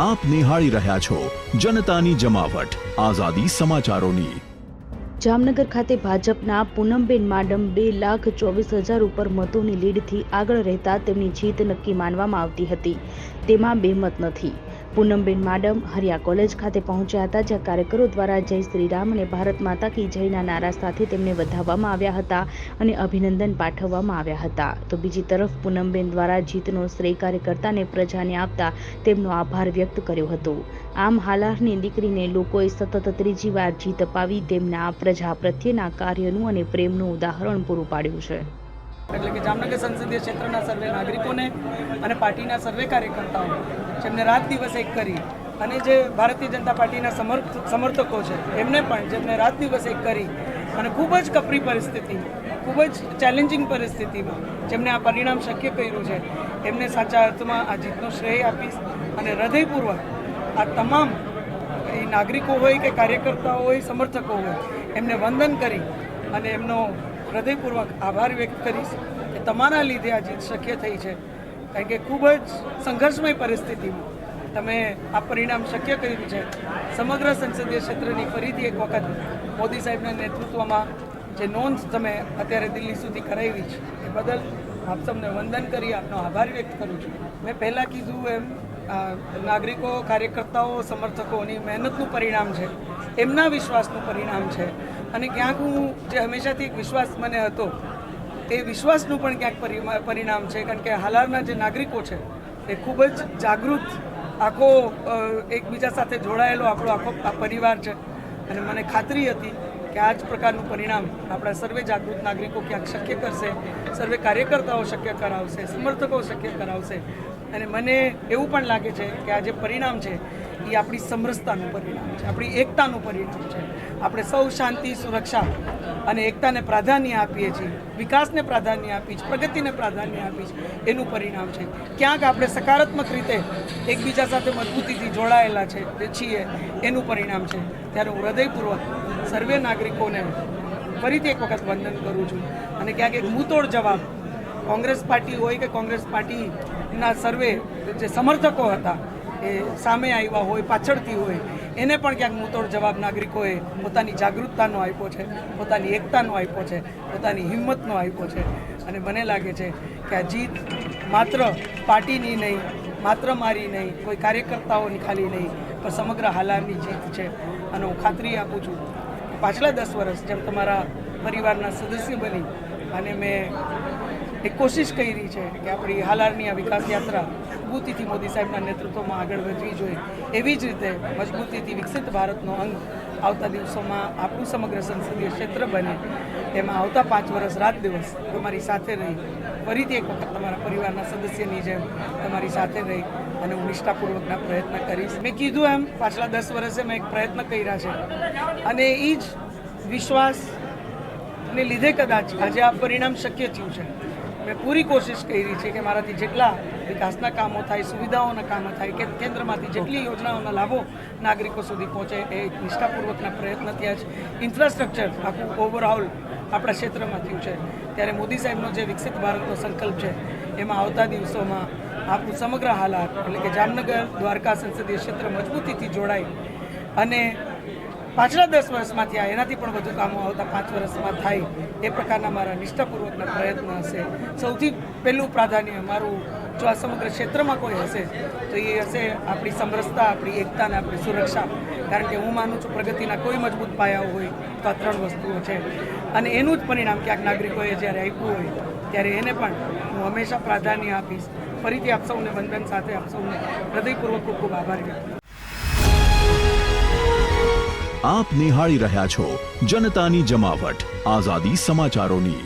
આપ નિહાળી રહ્યા છો જનતાની જમાવટ આઝાદી સમાચારોની। જામનગર ખાતે ભાજપના પૂનમબેન માડમ 2,24,000 ઉપર મતોની લીડથી આગળ રહેતા તેમની જીત નક્કી માનવામાં આવતી હતી, તેમાં બેમત નથી। પૂનમબેન માડમ હરિયા કોલેજ ખાતે પહોંચ્યા હતા, જ્યાં કાર્યકરો દ્વારા જય શ્રી રામ અને ભારત માતા કી જયના નારા સાથે તેમને વધાવવામાં આવ્યા હતા અને અભિનંદન પાઠવવામાં આવ્યા હતા। તો બીજી તરફ પૂનમબેન દ્વારા જીતનો શ્રેય કાર્યકર્તાને પ્રજાને આપતા તેમનો આભાર વ્યક્ત કર્યો હતો। આમ હાલારની દીકરીને લોકોએ સતત ત્રીજી વાર જીત અપાવી તેમના પ્રજા પ્રત્યેના કાર્યનું અને પ્રેમનું ઉદાહરણ પૂરું પાડ્યું છે। એટલે કે જામનગર સંસદીય ક્ષેત્રના સર્વે નાગરિકોને અને પાર્ટીના સર્વે કાર્યકર્તાઓ જેમને રાત દિવસ એક કરી અને જે ભારતીય જનતા પાર્ટીના સમર્થકો છે એમને પણ જેમને રાત દિવસ એક કરી અને ખૂબ જ કપરી પરિસ્થિતિ, ખૂબ જ ચેલેન્જિંગ પરિસ્થિતિમાં જેમને આ પરિણામ શક્ય કર્યું છે એમને સાચા અર્થમાં આ જીતનો શ્રેય આપીશ અને હૃદયપૂર્વક આ તમામ નાગરિકો હોય કે કાર્યકર્તાઓ હોય, સમર્થકો હોય એમને વંદન કરી અને એમનો હૃદયપૂર્વક આભાર વ્યક્ત કરીશ કે તમારા લીધે આ જીત શક્ય થઈ છે। કારણ કે ખૂબ જ સંઘર્ષમય પરિસ્થિતિમાં તમે આ પરિણામ શક્ય કર્યું છે। સમગ્ર સંસદીય ક્ષેત્રની ફરીથી એક વખત મોદી સાહેબના નેતૃત્વમાં જે નોંધ તમે અત્યારે દિલ્હી સુધી કરાવી છે એ બદલ આપ સૌને વંદન કરી આપનો આભાર વ્યક્ત કરું છું। મેં પહેલાં કીધું એમ નાગરિકો, કાર્યકર્તાઓ, સમર્થકોની મહેનતનું પરિણામ છે, એમના વિશ્વાસનું પરિણામ છે અને ક્યાંક હું જે હંમેશાથી એક વિશ્વાસ મને હતો એ વિશ્વાસનું પણ ક્યાંક પરિણામ છે। કારણ કે હાલના જે નાગરિકો છે એ ખૂબ જ જાગૃત, આખો એકબીજા સાથે જોડાયેલો આપણો આખો પરિવાર છે અને મને ખાતરી હતી કે આ જ પ્રકારનું પરિણામ આપણા સર્વે જાગૃત નાગરિકો ક્યાંક શક્ય કરશે, સર્વે કાર્યકર્તાઓ શક્ય કરાવશે, સમર્થકો શક્ય કરાવશે અને મને એવું પણ લાગે છે કે આ જે પરિણામ છે એ આપણી સમરસતાનું પરિણામ છે, આપણી એકતાનું પરિણામ છે। આપણે સૌ શાંતિ, સુરક્ષા અને એકતાને પ્રાધાન્ય આપીએ છીએ, વિકાસને પ્રાધાન્ય આપીએ છીએ, પ્રગતિને પ્રાધાન્ય આપીએ છીએ, એનું પરિણામ છે। ક્યાંક આપણે સકારાત્મક રીતે એકબીજા સાથે મજબૂતીથી જોડાયેલા છીએ એનું પરિણામ છે। ત્યારે હું હૃદયપૂર્વક સર્વે નાગરિકોને ફરીથી એક વખત વંદન કરું છું અને ક્યાંક એક મુંહતોડ જવાબ કોંગ્રેસ પાર્ટી હોય કે કોંગ્રેસ પાર્ટીના સર્વે જે સમર્થકો હતા એ સામે આવ્યા હોય, પાછળથી હોય, એને પણ ક્યાંક મુંહતોડ જવાબ નાગરિકોએ પોતાની જાગૃતતાનો આપ્યો છે, પોતાની એકતાનો આપ્યો છે, પોતાની હિંમતનો આપ્યો છે અને મને લાગે છે કે આ જીત માત્ર પાર્ટીની નહીં, માત્ર મારી નહીં, કોઈ કાર્યકર્તાઓની ખાલી નહીં, પણ સમગ્ર હાલારની જીત છે। અને હું ખાતરી આપું છું કે પાછલા 10 વર્ષ જેમ તમારા પરિવારના સદસ્ય બની અને મેં એક કોશિશ કરી છે કે આપણી હાલારની આ વિકાસ યાત્રા મજબૂતીથી મોદી સાહેબના નેતૃત્વમાં આગળ વધવી જોઈએ, એવી જ રીતે મજબૂતીથી વિકસિત ભારતનો અંગ આવતા દિવસોમાં આપણું સમગ્ર સંસદીય ક્ષેત્ર બને, એમાં આવતા 5 વર્ષ રાત દિવસ તમારી સાથે રહી ફરીથી એક વખત તમારા પરિવારના સદસ્યની જેમ તમારી સાથે રહી અને હું નિષ્ઠાપૂર્વકના પ્રયત્ન કરીશ। મેં કીધું એમ પાછલા 10 વર્ષે મેં એક પ્રયત્ન કર્યા છે અને એ જ વિશ્વાસને લીધે કદાચ આજે આ પરિણામ શક્ય થયું છે। મેં પૂરી કોશિશ કરી છે કે મારાથી જેટલા વિકાસના કામો થાય, સુવિધાઓના કામો થાય કે કેન્દ્રમાંથી જેટલી યોજનાઓના લાભો નાગરિકો સુધી પહોંચે એ નિષ્ઠાપૂર્વકના પ્રયત્ન થયા છે। ઇન્ફ્રાસ્ટ્રક્ચર આખું ઓવરઓલ આપણા ક્ષેત્રમાં થયું છે। ત્યારે મોદી સાહેબનો જે વિકસિત ભારતનો સંકલ્પ છે એમાં આવતા દિવસોમાં આપણું સમગ્ર હાલાત એટલે કે જામનગર દ્વારકા સંસદીય ક્ષેત્ર મજબૂતીથી જોડાય અને પાછલા 10 વર્ષમાં થયા એનાથી પણ વધુ કામો આવતા 5 વર્ષમાં થાય એ પ્રકારના મારા નિષ્ઠાપૂર્વકના પ્રયત્ન હશે। સૌથી પહેલું પ્રાધાન્ય મારું જો આ સમગ્ર ક્ષેત્રમાં કોઈ હશે તો એ હશે આપણી સમરસતા, આપણી એકતા અને આપણી સુરક્ષા। કારણ કે હું માનું છું પ્રગતિના કોઈ મજબૂત પાયાઓ હોય તો આ 3 વસ્તુઓ છે અને એનું જ પરિણામ ક્યાંક નાગરિકોએ જ્યારે આપ્યું હોય ત્યારે એને પણ હું હંમેશા પ્રાધાન્ય આપીશ। ફરીથી આપ સૌને વંદન સાથે આપ સૌને હૃદયપૂર્વક ખૂબ ખૂબ આભાર વ્યક્ત કરું। આપ નિહાળી રહ્યા છો જનતાની જમાવટ આઝાદી સમાચારોની।